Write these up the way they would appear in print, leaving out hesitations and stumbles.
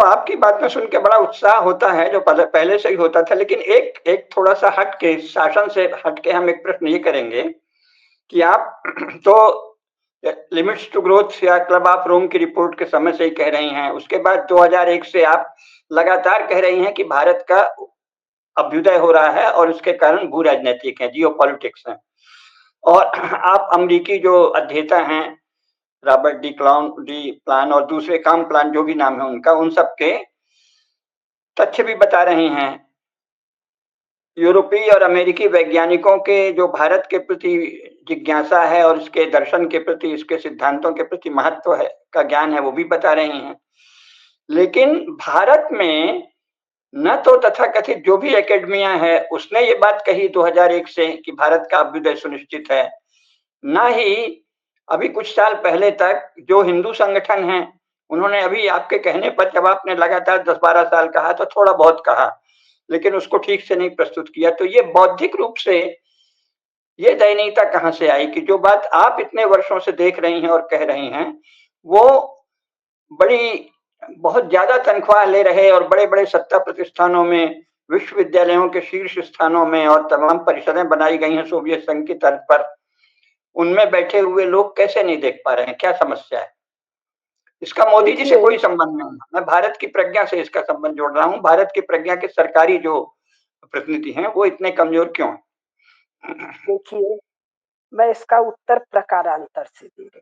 आपकी बात में सुन के बड़ा उत्साह होता है, जो पहले से ही होता था। लेकिन एक एक थोड़ा-सा हट के, शासन से हट के हम एक प्रश्न ये करेंगे कि आप तो लिमिट्स टू ग्रोथ या क्लब ऑफ रोम की रिपोर्ट के समय से ही कह रही हैं। उसके बाद 2001 से आप लगातार कह रही हैं कि भारत का अभ्युदय हो रहा है और उसके कारण भू-राजनैतिक है, जियोपॉलिटिक्स है। और आप अमेरिकी जो अध्येता हैं, रॉबर्ट डी प्लान और दूसरे काम प्लान, जो भी नाम है उनका, उन सब के तथ्य भी बता रहे हैं। यूरोपीय और अमेरिकी वैज्ञानिकों के जो भारत के प्रति जिज्ञासा है और इसके दर्शन के प्रति, इसके सिद्धांतों के प्रति महत्व है का ज्ञान है, वो भी बता रहे हैं। लेकिन भारत में न तो तथाकथित जो भी एकेडमिया है उसने ये बात कही 2001 से कि भारत का अभ्युदय सुनिश्चित है, न ही अभी कुछ साल पहले तक जो हिंदू संगठन हैं उन्होंने अभी आपके कहने पर, जब आपने लगातार 10-12 साल कहा तो थोड़ा बहुत कहा, लेकिन उसको ठीक से नहीं प्रस्तुत किया। तो ये बौद्धिक रूप से ये दयनीयता कहाँ से आई कि जो बात आप इतने वर्षों से देख रही हैं और कह रही हैं, वो बड़ी बहुत ज्यादा तनख्वाह ले रहे और बड़े-बड़े सत्ता प्रतिष्ठानों में, विश्वविद्यालयों के शीर्ष स्थानों में और तमाम परिषदें बनाई गई हैं सोवियत संघ की तर्ज पर, उनमें बैठे हुए लोग कैसे नहीं देख पा रहे हैं? क्या समस्या है? इसका मोदी जी से देखिए कोई संबंध नहीं है। मैं भारत की प्रज्ञा से इसका संबंध जोड़ रहा हूँ। भारत की प्रज्ञा के सरकारी जो प्रतिनिधि हैं, वो इतने कमजोर क्यों हैं? देखिए, मैं इसका उत्तर प्रकारांतर से दे रही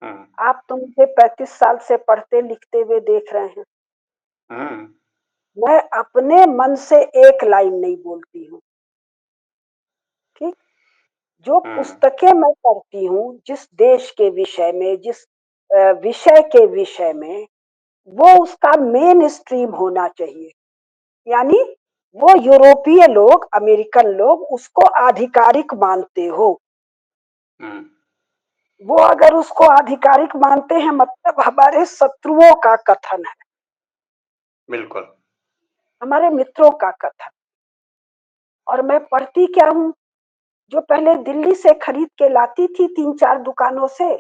हुँ, हूँ। आप तो मुझे 35 साल से पढ़ते लिखते हुए देख रहे हैं। हुँ, मैं अपने मन से एक लाइन नहीं बोलती हूँ, ठीक? जो हुँ, पुस्तकें मैं पढ़ती हूँ, जिस देश के विषय में, जिस विषय के विषय में, वो उसका मेन स्ट्रीम होना चाहिए। यानी वो यूरोपीय लोग, अमेरिकन लोग उसको आधिकारिक मानते हो। हुँ, वो अगर उसको आधिकारिक मानते हैं मतलब हमारे शत्रुओं का कथन है, बिल्कुल। हमारे मित्रों का कथन। और मैं पढ़ती क्या हूँ, जो पहले दिल्ली से खरीद के लाती थी 3-4 दुकानों से,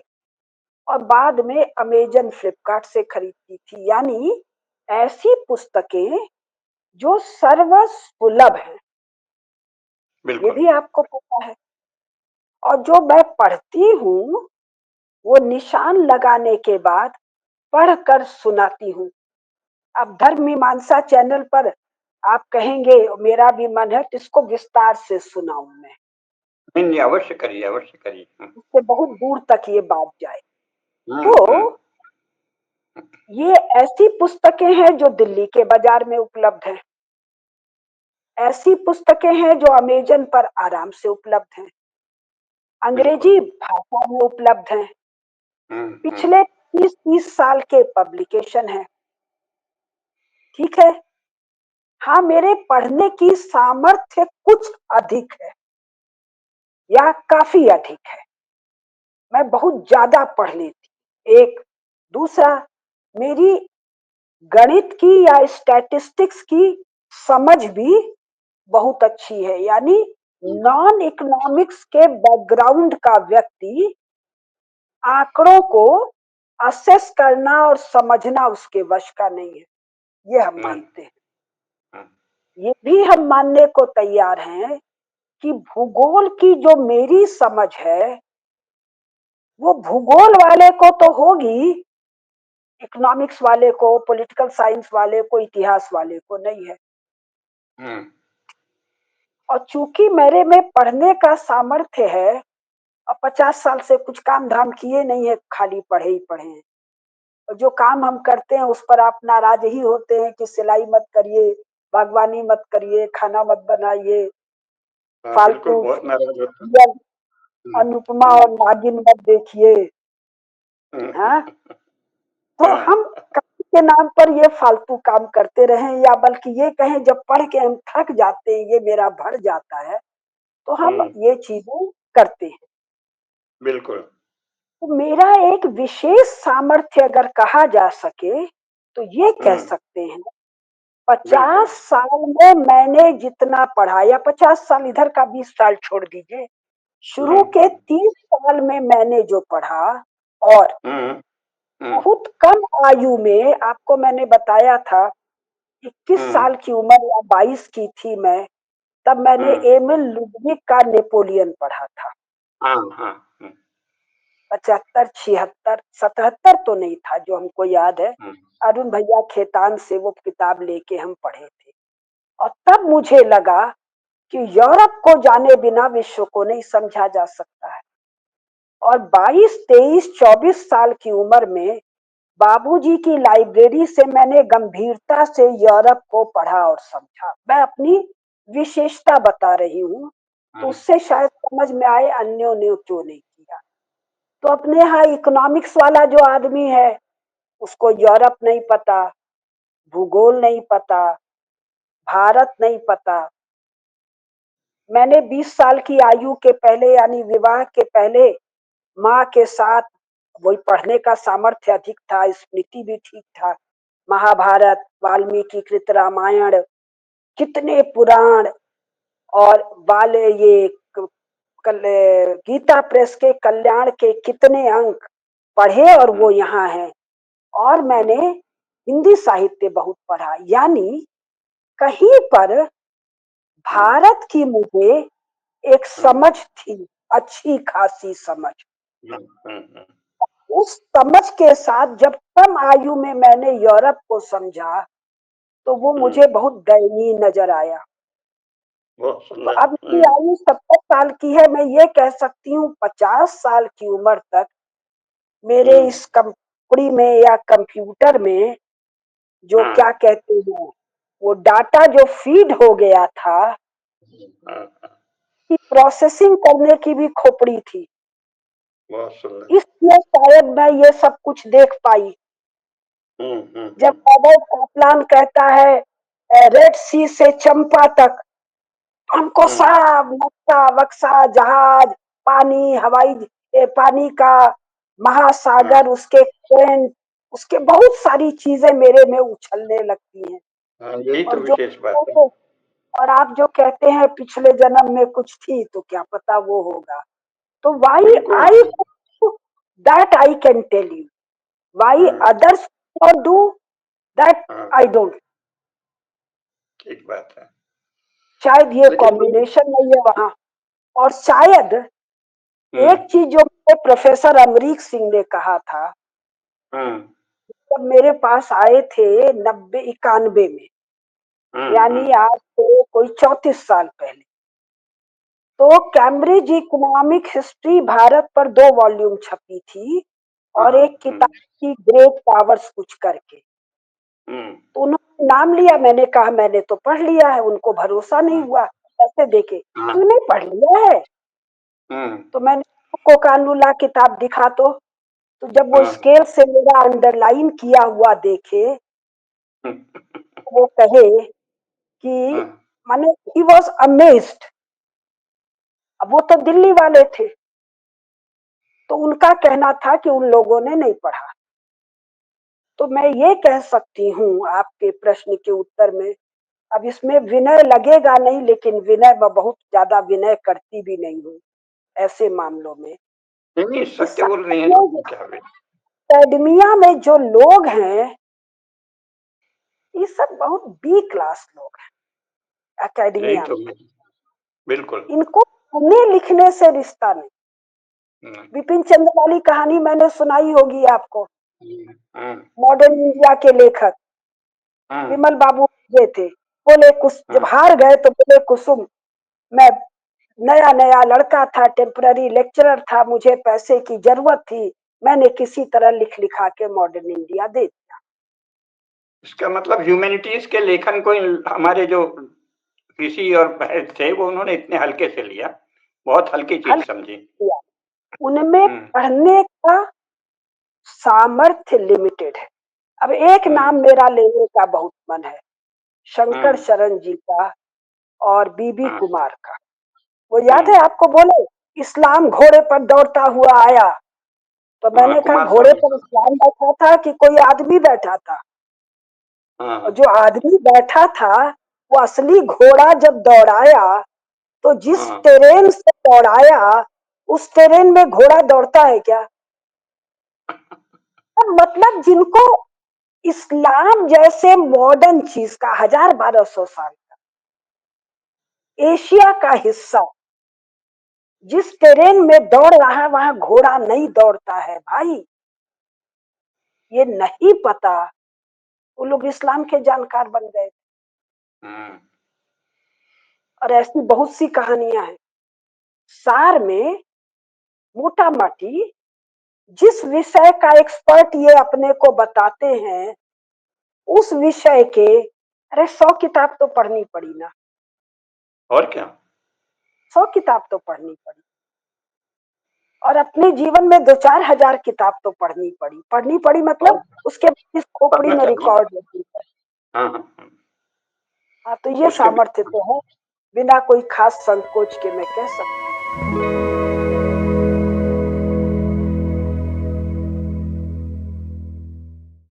और बाद में अमेजन, फ्लिपकार्ट से खरीदती थी। यानी ऐसी पुस्तकें जो सर्वसुलभ हैं, ये बिल्कुल। भी आपको पता है। और जो मैं पढ़ती हूँ वो निशान लगाने के बाद पढ़कर सुनाती हूँ। अब धर्म मीमांसा चैनल पर आप कहेंगे मेरा भी मन है तो इसको विस्तार से सुनाऊं मैं, नहीं, नहीं, अवश्य करिए, अवश्य करिए। इससे बहुत दूर तक ये बात जाए। हुँ, हुँ, तो ये ऐसी पुस्तकें हैं जो दिल्ली के बाजार में उपलब्ध हैं, ऐसी पुस्तकें हैं जो अमेजन पर आराम से उपलब्ध हैं, बिल्कुल। अंग्रेजी भाषा में उपलब्ध हैं, हुँ, हुँ, पिछले 30-30 साल के पब्लिकेशन है। ठीक है, हाँ, मेरे पढ़ने की सामर्थ्य कुछ अधिक है या काफी अधिक है, मैं बहुत ज्यादा पढ़ लेती। एक दूसरा, मेरी गणित की या स्टैटिस्टिक्स की समझ भी बहुत अच्छी है। यानी हुँ, नॉन इकोनॉमिक्स के बैकग्राउंड का व्यक्ति आंकड़ों को असेस करना और समझना उसके वश का नहीं है, ये हम नहीं, मानते हैं। हाँ, ये भी हम मानने को तैयार हैं कि भूगोल की जो मेरी समझ है वो भूगोल वाले को तो होगी, इकोनॉमिक्स वाले को, पॉलिटिकल साइंस वाले को, इतिहास वाले को नहीं है। हुँ, और चूंकि मेरे में पढ़ने का सामर्थ्य है और 50 साल से कुछ काम धाम किए नहीं है, खाली पढ़े ही पढ़े हैं। और जो काम हम करते हैं उस पर आप नाराज ही होते हैं कि सिलाई मत करिए, बागवानी मत करिए, खाना मत बनाइए, हाँ, बिल्कुल, फालतू बहुत नाराज़ होता हूँ। सीरियल हुँ, अनुपमा हुँ, और नागिन मत देखिए। हुँ, हाँ, तो हाँ, हम काम के नाम पर ये फालतू काम करते रहें, या बल्कि ये कहें जब पढ़ के हम थक जाते हैं, ये मेरा भर जाता है, तो हम हुँ, ये चीजें करते हैं। बिल्कुल। तो मेरा एक विशेष सामर्थ्य अगर कहा जा सके तो ये कह हुँ, सकते हैं, बिल्कुल। 50 साल में मैंने जितना पढ़ा, या 50 साल इधर का 20 साल छोड़ दीजिए, हुँ, शुरू के 30 साल में मैंने जो पढ़ा और हुँ, बहुत कम आयु में, आपको मैंने बताया था 21 साल की उम्र या 22 की थी मैं, तब मैंने एमिल लुडविग का नेपोलियन पढ़ा था। हाँ, हाँ, 75, 76, 77 तो नहीं था जो हमको याद है। अरुण भैया खेतान से वो किताब लेके हम पढ़े थे, और तब मुझे लगा कि यूरोप को जाने बिना विश्व को नहीं समझा जा सकता है। और 22, 23, 24 साल की उम्र में बाबूजी की लाइब्रेरी से मैंने गंभीरता से यूरोप को पढ़ा और समझा। मैं अपनी विशेषता बता रही हूँ, तो उससे शायद समझ में आए अन्यों ने क्यों नहीं किया। तो अपने यहाँ इकोनॉमिक्स वाला जो आदमी है, उसको यूरोप नहीं पता, भूगोल नहीं पता, भारत नहीं पता। मैंने 20 साल की आयु के पहले, यानी विवाह के पहले, माँ के साथ, वही पढ़ने का सामर्थ्य अधिक था, स्मृति भी ठीक था, महाभारत, वाल्मीकि कृत रामायण, कितने पुराण, और वाले ये कल, गीता प्रेस के कल्याण के कितने अंक पढ़े, और वो यहाँ हैं। और मैंने हिंदी साहित्य बहुत पढ़ा, यानी कहीं पर भारत की मुझे एक समझ थी, अच्छी खासी समझ। उस समझ के साथ जब कम आयु में मैंने यूरोप को समझा, तो वो मुझे बहुत दयनीय नजर आया। तो अब मेरी आयु 70 साल की है, मैं ये कह सकती हूँ 50 साल की उम्र तक मेरे इस कंपनी में या कंप्यूटर में जो क्या कहते हैं, वो डाटा जो फीड हो गया था, कि प्रोसेसिंग करने की भी खोपड़ी थी। इसलिए शायद मैं ये सब कुछ देख पाई। जब रॉबर्ट कापलान कहता है रेड सी से चंपा तक, हमको सब नक्शा बक्सा, जहाज, पानी, पानी का महासागर, उसके करंट, उसके बहुत सारी चीजें मेरे में उछलने लगती हैं। यही तो और जो विशेष बात है। और आप जो कहते हैं पिछले जन्म में कुछ थी, तो क्या पता वो होगा। तो वाई बिल्कुल। I that I can tell you, why others not do that I don't. ठीक बात है। शायद ये लेकिन कॉम्बिनेशन नहीं है वहां। और शायद एक चीज जो मेरे प्रोफेसर अमरीक सिंह ने कहा था, जब मेरे पास आए थे 90-91 में, यानी आज से कोई 34 साल पहले, तो कैम्ब्रिज इकोनॉमिक हिस्ट्री भारत पर 2 वॉल्यूम छपी थी, और एक किताब थी ग्रेट पावर्स कुछ करके। तो उन्होंने नाम लिया, मैंने कहा मैंने तो पढ़ लिया है। उनको भरोसा नहीं हुआ, कैसे देखे, तूने पढ़ लिया है? तो मैंने उसको कानूला किताब दिखा, तो जब वो स्केल से मेरा अंडरलाइन किया हुआ देखे, वो कहे कि माने ही वॉज अमेज्ड। अब वो तो दिल्ली वाले थे, तो उनका कहना था कि उन लोगों ने नहीं पढ़ा। तो मैं ये कह सकती हूँ आपके प्रश्न के उत्तर में, अब इसमें विनय लगेगा नहीं, लेकिन विनय, मैं बहुत ज्यादा विनय करती भी नहीं हूँ ऐसे मामलों में। नहीं, सत्य बोल रही हैं तो क्या है। एकेडमिया में जो लोग हैं, ये सब बहुत बी क्लास लोग हैं यही एकेडमिया तो में। बिल्कुल। इनको पढ़ने लिखने से रिश्ता नहीं। विपिन चंद्र वाली कहानी मैंने सुनाई होगी आपको, मॉडर्न इंडिया के लेखक विमल बाबू ये थे। बोले जब हार गए तो बोले कुसुम, मैं नया नया लड़का था, टेम्पररी लेक्चरर था, मुझे पैसे की जरूरत थी, मैंने किसी तरह लिख लिखा के मॉडर्न इंडिया दे दिया। इसका मतलब ह्यूमैनिटीज के लेखन को हमारे जो ऋषि और थे, वो उन्होंने इतने हल्के से लिया, बहुत हल्की चीज समझी। उनमें पढ़ने का सामर्थ्य लिमिटेड है। अब एक नाम मेरा लेने का बहुत मन है, शंकर शरण जी का और बीबी कुमार का। वो याद है आपको? बोले इस्लाम घोड़े पर दौड़ता हुआ आया, तो मैंने कहा घोड़े पर इस्लाम बैठा था कि कोई आदमी बैठा था? और जो आदमी बैठा था, वो असली घोड़ा जब दौड़ाया, तो जिस टेरेन से दौड़ाया, उस टेरेन में घोड़ा दौड़ता है क्या? मतलब जिनको इस्लाम जैसे मॉडर्न चीज का 1000-1200 साल का एशिया का हिस्सा जिस टेरेन में दौड़ रहा है वहां घोड़ा नहीं दौड़ता है भाई, ये नहीं पता। वो लोग इस्लाम के जानकार बन गए। और ऐसी बहुत सी कहानियां हैं। सार में मोटा माटी जिस विषय का एक्सपर्ट ये अपने को बताते हैं, उस विषय के 100 किताब तो पढ़नी पड़ी ना। और क्या, 100 किताब तो पढ़नी पड़ी। और अपने जीवन में 2-4 हजार किताब तो पढ़नी पड़ी मतलब उसके इस खोपड़ी पढ़ना में चाहिए। रिकॉर्ड होती है। हाँ हाँ। हाँ, तो ये उसके सामर्थ्य तो है, बिना कोई खास संकोच के मैं कह सकती हूँ।